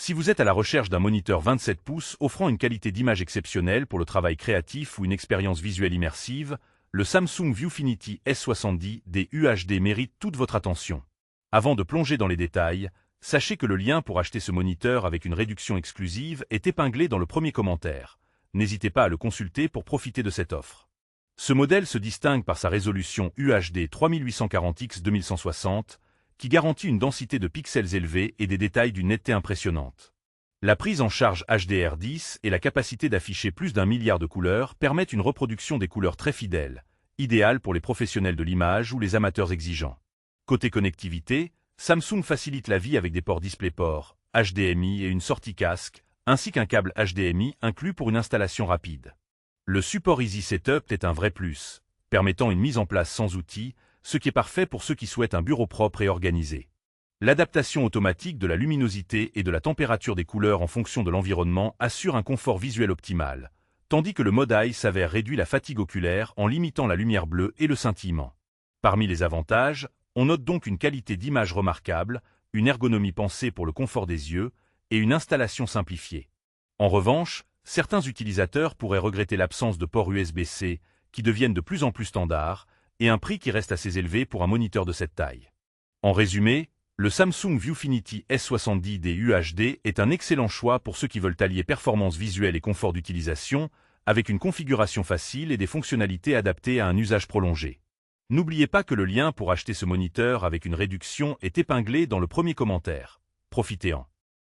Si vous êtes à la recherche d'un moniteur 27 pouces offrant une qualité d'image exceptionnelle pour le travail créatif ou une expérience visuelle immersive, le Samsung Viewfinity S70D UHD mérite toute votre attention. Avant de plonger dans les détails, sachez que le lien pour acheter ce moniteur avec une réduction exclusive est épinglé dans le premier commentaire. N'hésitez pas à le consulter pour profiter de cette offre. Ce modèle se distingue par sa résolution UHD 3840x 2160, qui garantit une densité de pixels élevée et des détails d'une netteté impressionnante. La prise en charge HDR10 et la capacité d'afficher plus d'1 milliard de couleurs permettent une reproduction des couleurs très fidèle, idéale pour les professionnels de l'image ou les amateurs exigeants. Côté connectivité, Samsung facilite la vie avec des ports DisplayPort, HDMI et une sortie casque, ainsi qu'un câble HDMI inclus pour une installation rapide. Le support Easy Setup est un vrai plus, permettant une mise en place sans outils, ce qui est parfait pour ceux qui souhaitent un bureau propre et organisé. L'adaptation automatique de la luminosité et de la température des couleurs en fonction de l'environnement assure un confort visuel optimal, tandis que le mode Eye s'avère réduit la fatigue oculaire en limitant la lumière bleue et le scintillement. Parmi les avantages, on note donc une qualité d'image remarquable, une ergonomie pensée pour le confort des yeux et une installation simplifiée. En revanche, certains utilisateurs pourraient regretter l'absence de ports USB-C, qui deviennent de plus en plus standards, et un prix qui reste assez élevé pour un moniteur de cette taille. En résumé, le Samsung Viewfinity S70D UHD est un excellent choix pour ceux qui veulent allier performance visuelle et confort d'utilisation, avec une configuration facile et des fonctionnalités adaptées à un usage prolongé. N'oubliez pas que le lien pour acheter ce moniteur avec une réduction est épinglé dans le premier commentaire. Profitez-en.